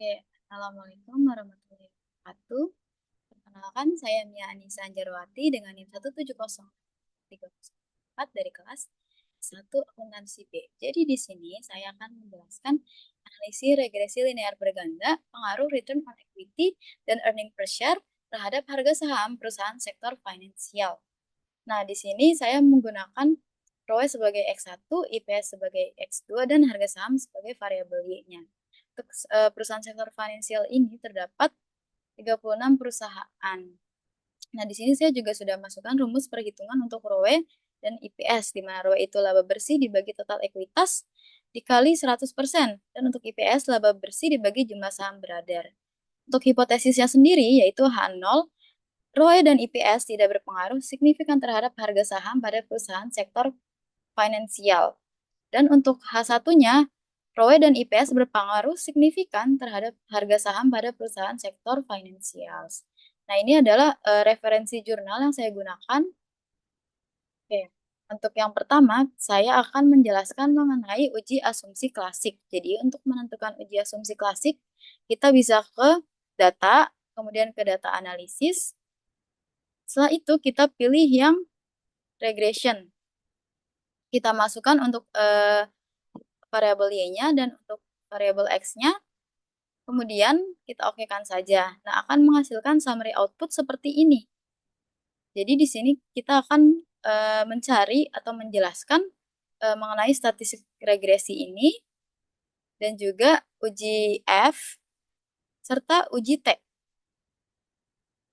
Oke, Assalamualaikum warahmatullahi wabarakatuh. Perkenalkan, saya Mia Anissa Anjarwati dengan NIM 1703304 dari kelas 1 Akuntansi B. Jadi di sini saya akan menjelaskan analisis regresi linear berganda, pengaruh return on equity, dan earning per share terhadap harga saham perusahaan sektor finansial. Nah, di sini saya menggunakan ROE sebagai X1, IPS sebagai X2, dan harga saham sebagai variabel Y-nya. Untuk perusahaan sektor finansial ini terdapat 36 perusahaan. Nah, di sini saya juga sudah masukkan rumus perhitungan untuk ROE dan IPS, di mana ROE itu laba bersih dibagi total ekuitas dikali 100%, dan untuk IPS laba bersih dibagi jumlah saham beredar. Untuk hipotesisnya sendiri, yaitu H0, ROE dan IPS tidak berpengaruh signifikan terhadap harga saham pada perusahaan sektor finansial. Dan untuk H1-nya, ROE dan IPS berpengaruh signifikan terhadap harga saham pada perusahaan sektor finansial. Nah, ini adalah referensi jurnal yang saya gunakan. Oke, untuk yang pertama, saya akan menjelaskan mengenai uji asumsi klasik. Jadi, untuk menentukan uji asumsi klasik, kita bisa ke data, kemudian ke data analisis. Setelah itu, kita pilih yang regression. Kita masukkan untuk variabel Y-nya dan untuk variabel X-nya. Kemudian kita okekan saja. Nah, akan menghasilkan summary output seperti ini. Jadi di sini kita akan mencari atau menjelaskan mengenai statistik regresi ini dan juga uji F serta uji T.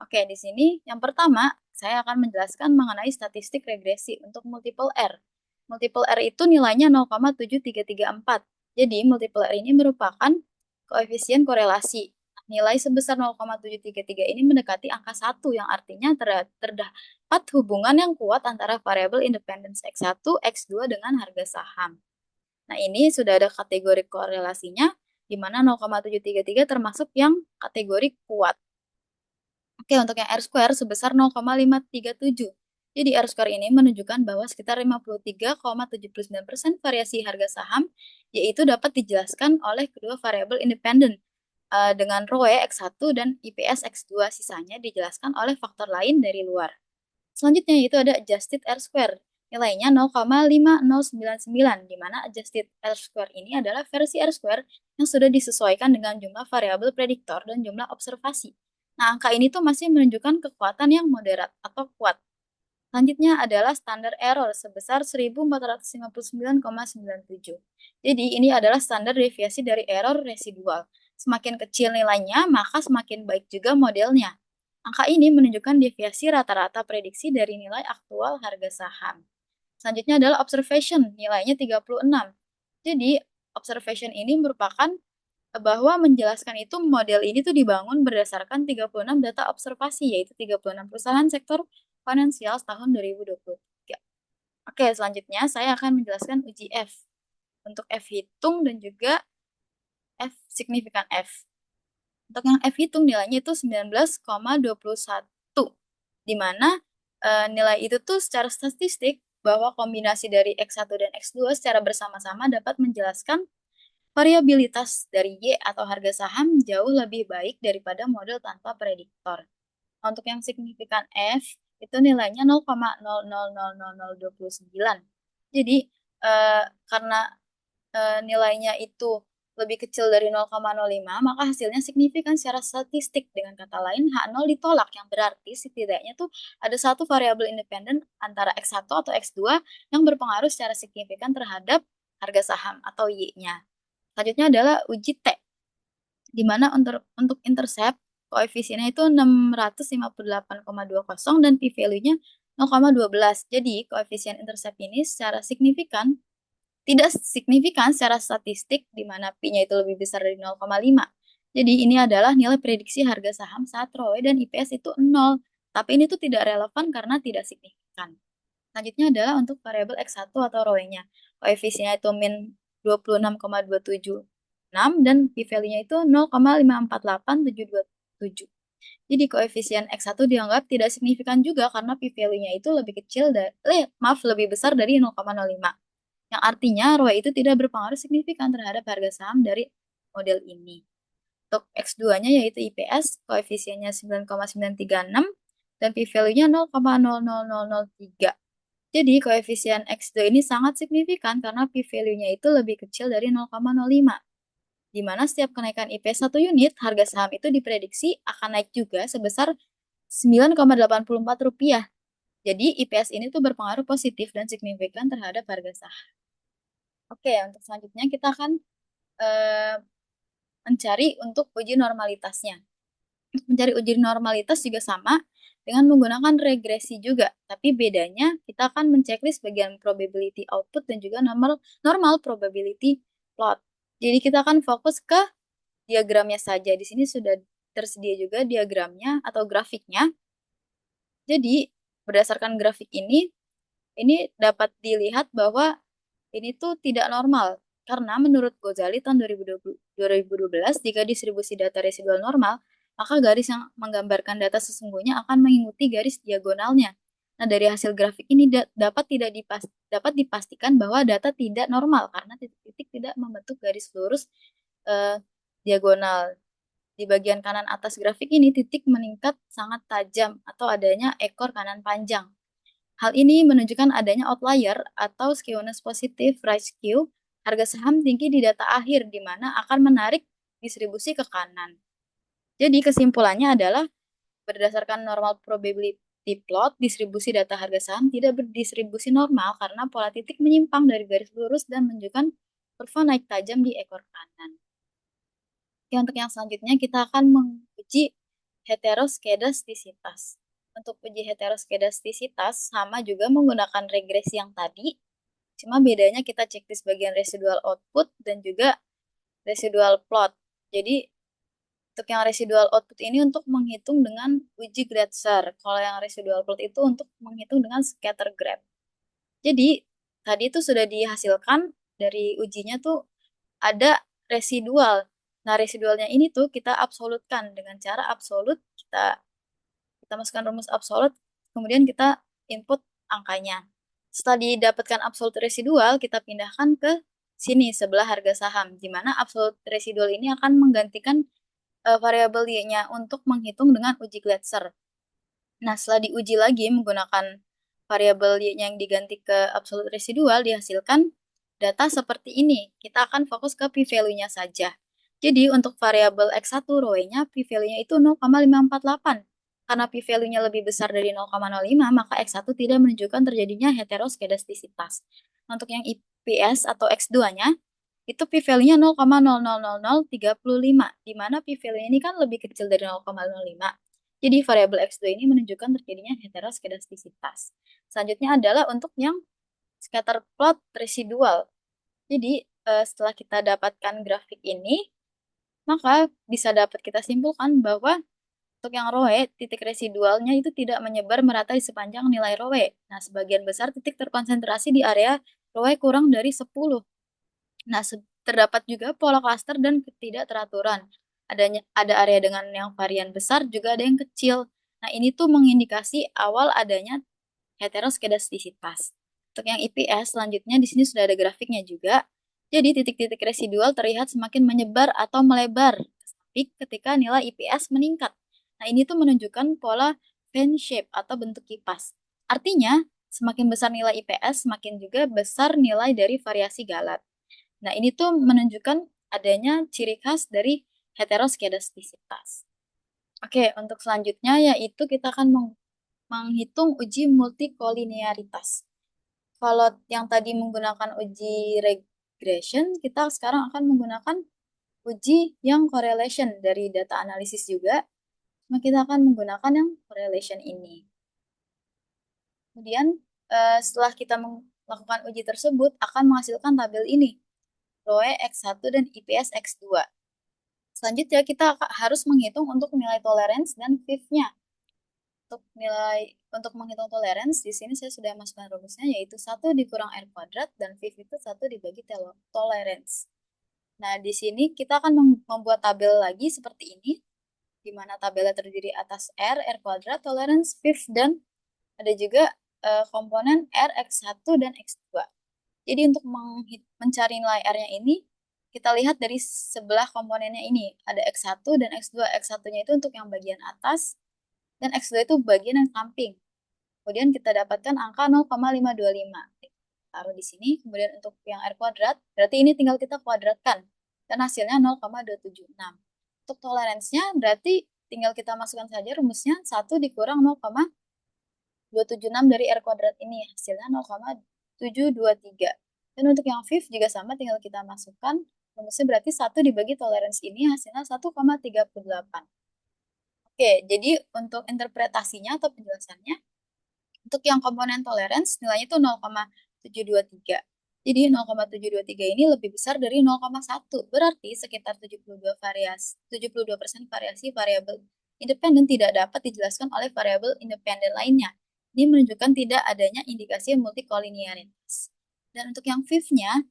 Oke, di sini yang pertama saya akan menjelaskan mengenai statistik regresi untuk multiple R. Multiple R itu nilainya 0,7334. Jadi multiple R ini merupakan koefisien korelasi. Nilai sebesar 0,733 ini mendekati angka 1 yang artinya terdapat hubungan yang kuat antara variabel independence X1, X2 dengan harga saham. Nah, ini sudah ada kategori korelasinya, di mana 0,733 termasuk yang kategori kuat. Oke, untuk yang R-square sebesar 0,537. Jadi R-square ini menunjukkan bahwa sekitar 53,79% variasi harga saham, yaitu dapat dijelaskan oleh kedua variabel independen, dengan ROE X1 dan IPS X2, sisanya dijelaskan oleh faktor lain dari luar. Selanjutnya yaitu ada adjusted R-square, nilainya 0,5099, di mana adjusted R-square ini adalah versi R-square yang sudah disesuaikan dengan jumlah variabel prediktor dan jumlah observasi. Nah, angka ini tuh masih menunjukkan kekuatan yang moderat atau kuat. Selanjutnya adalah standar error sebesar 1459,97. Jadi, ini adalah standar deviasi dari error residual. Semakin kecil nilainya, maka semakin baik juga modelnya. Angka ini menunjukkan deviasi rata-rata prediksi dari nilai aktual harga saham. Selanjutnya adalah observation, nilainya 36. Jadi, observation ini merupakan bahwa menjelaskan itu model ini tuh dibangun berdasarkan 36 data observasi, yaitu 36 perusahaan sektor finansial tahun 2023. Oke, selanjutnya saya akan menjelaskan uji F. Untuk F hitung dan juga F signifikan F. Untuk yang F hitung nilainya itu 19,21, di mana nilai itu tuh secara statistik bahwa kombinasi dari X1 dan X2 secara bersama-sama dapat menjelaskan variabilitas dari Y atau harga saham jauh lebih baik daripada model tanpa prediktor. Untuk yang signifikan F, itu nilainya 0,000029. Jadi, karena nilainya itu lebih kecil dari 0,05, maka hasilnya signifikan secara statistik. Dengan kata lain, H0 ditolak, yang berarti setidaknya tuh ada satu variabel independen antara X1 atau X2 yang berpengaruh secara signifikan terhadap harga saham atau Y-nya. Selanjutnya adalah uji T, di mana untuk intercept koefisiennya itu 658,20 dan p-value-nya 0,12. Jadi, koefisien intercept ini secara signifikan tidak signifikan secara statistik, di mana P-nya itu lebih besar dari 0,5. Jadi, ini adalah nilai prediksi harga saham saat ROE dan IPS itu 0. Tapi ini tuh tidak relevan karena tidak signifikan. Selanjutnya adalah untuk variabel X1 atau ROE-nya. Koefisiennya itu min 26,276 dan p-value-nya itu 0,548727. Jadi koefisien X1 dianggap tidak signifikan juga karena p-value-nya itu lebih lebih besar dari 0,05. Yang artinya ROE itu tidak berpengaruh signifikan terhadap harga saham dari model ini. Untuk X2-nya yaitu IPS, koefisiennya 9,936 dan p-value-nya 0,00003. Jadi koefisien X2 ini sangat signifikan karena p-value-nya itu lebih kecil dari 0,05. Di mana setiap kenaikan IPS 1 unit, harga saham itu diprediksi akan naik juga sebesar Rp9,84. Jadi IPS ini tuh berpengaruh positif dan signifikan terhadap harga saham. Oke, untuk selanjutnya kita akan eh, mencari untuk uji normalitasnya. Mencari uji normalitas juga sama dengan menggunakan regresi juga, tapi bedanya kita akan menceklis bagian probability output dan juga normal probability plot. Jadi kita akan fokus ke diagramnya saja. Di sini sudah tersedia juga diagramnya atau grafiknya. Jadi berdasarkan grafik ini dapat dilihat bahwa ini tuh tidak normal. Karena menurut Ghazali tahun 2012, jika distribusi data residual normal, maka garis yang menggambarkan data sesungguhnya akan mengikuti garis diagonalnya. Nah, dari hasil grafik ini dapat dipastikan bahwa data tidak normal karena titik-titik tidak membentuk garis lurus eh, diagonal. Di bagian kanan atas grafik ini, titik meningkat sangat tajam atau adanya ekor kanan panjang. Hal ini menunjukkan adanya outlier atau skewness positif right skew, harga saham tinggi di data akhir di mana akan menarik distribusi ke kanan. Jadi kesimpulannya adalah berdasarkan normal probability plot, distribusi data harga saham tidak berdistribusi normal karena pola titik menyimpang dari garis lurus dan menunjukkan kurva naik tajam di ekor kanan. Oke, untuk yang selanjutnya kita akan menguji heteroskedastisitas. Untuk uji heteroskedastisitas sama juga menggunakan regresi yang tadi, cuma bedanya kita checklist bagian residual output dan juga residual plot. Jadi untuk yang residual output ini untuk menghitung dengan uji Gratzer. Kalau yang residual plot itu untuk menghitung dengan scatter graph. Jadi tadi itu sudah dihasilkan dari ujinya tuh ada residual. Nah, residualnya ini tuh kita absolutkan dengan cara absolut kita masukkan rumus absolut, kemudian kita input angkanya. Setelah didapatkan absolut residual, kita pindahkan ke sini sebelah harga saham, di mana absolut residual ini akan menggantikan variabel y-nya untuk menghitung dengan uji Glatzer. Nah, setelah diuji lagi menggunakan variabel y-nya yang diganti ke absolut residual, dihasilkan data seperti ini. Kita akan fokus ke p-value-nya saja. Jadi, untuk variabel X1 ROE-nya, p-value-nya itu 0,548. Karena p-value-nya lebih besar dari 0,05, maka X1 tidak menunjukkan terjadinya heteroskedastisitas. Untuk yang IPS atau X2-nya, itu p-value-nya 0,000035, di mana p-value ini kan lebih kecil dari 0,05. Jadi variabel X2 ini menunjukkan terjadinya heteroskedastisitas. Selanjutnya adalah untuk yang scatter plot residual. Jadi setelah kita dapatkan grafik ini, maka bisa dapat kita simpulkan bahwa untuk yang ROE, titik residualnya itu tidak menyebar merata di sepanjang nilai ROE. Nah, sebagian besar titik terkonsentrasi di area ROE kurang dari 10. Nah, terdapat juga pola klaster dan ketidakteraturan. Ada area dengan yang varian besar, juga ada yang kecil. Nah, ini tuh mengindikasi awal adanya heteroskedastisitas. Untuk yang IPS, selanjutnya di sini sudah ada grafiknya juga. Jadi, titik-titik residual terlihat semakin menyebar atau melebar ketika nilai IPS meningkat. Nah, ini tuh menunjukkan pola fan shape atau bentuk kipas. Artinya, semakin besar nilai IPS, semakin juga besar nilai dari variasi Galat. Nah, ini tuh menunjukkan adanya ciri khas dari heteroskedastisitas. Oke, untuk selanjutnya yaitu kita akan menghitung uji multikolinearitas. Kalau yang tadi menggunakan uji regression, kita sekarang akan menggunakan uji yang correlation dari data analisis juga. Nah, kita akan menggunakan yang correlation ini. Kemudian, setelah kita melakukan uji tersebut, akan menghasilkan tabel ini. ROE X1 dan IPS X2. Selanjutnya kita harus menghitung untuk nilai tolerance dan FIF-nya. Untuk menghitung tolerance, di sini saya sudah masukkan rumusnya yaitu 1 dikurang R kuadrat dan FIF itu 1 dibagi tolerance. Nah, di sini kita akan membuat tabel lagi seperti ini, di mana tabelnya terdiri atas R kuadrat, tolerance, FIF, dan ada juga komponen R, X1, dan X2. Jadi untuk mencari nilai R-nya ini, kita lihat dari sebelah komponennya ini, ada X1 dan X2. X1-nya itu untuk yang bagian atas, dan X2 itu bagian yang samping. Kemudian kita dapatkan angka 0,525. Taruh di sini, kemudian untuk yang R kuadrat, berarti ini tinggal kita kuadratkan. Dan hasilnya 0,276. Untuk toleransinya, berarti tinggal kita masukkan saja rumusnya, 1 dikurang 0,276 dari R kuadrat ini. Hasilnya 0,723. Dan untuk yang fifth juga sama, tinggal kita masukkan rumusnya, berarti 1 dibagi toleransi ini hasilnya 1,38. Oke, jadi untuk interpretasinya atau penjelasannya, untuk yang komponen tolerance nilainya itu 0,723. Jadi 0,723 ini lebih besar dari 0,1. Berarti sekitar 72% variasi variabel independen tidak dapat dijelaskan oleh variabel independen lainnya. Ini menunjukkan tidak adanya indikasi multikolinearitas. Dan untuk yang fifth-nya,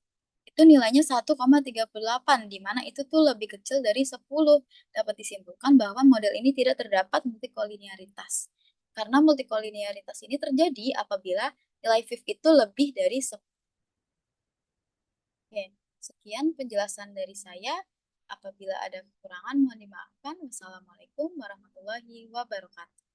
itu nilainya 1,38, di mana itu tuh lebih kecil dari 10. Dapat disimpulkan bahwa model ini tidak terdapat multikolinearitas. Karena multikolinearitas ini terjadi apabila nilai fifth itu lebih dari 10. Oke, sekian penjelasan dari saya. Apabila ada kekurangan, mohon dimaafkan. Wassalamualaikum warahmatullahi wabarakatuh.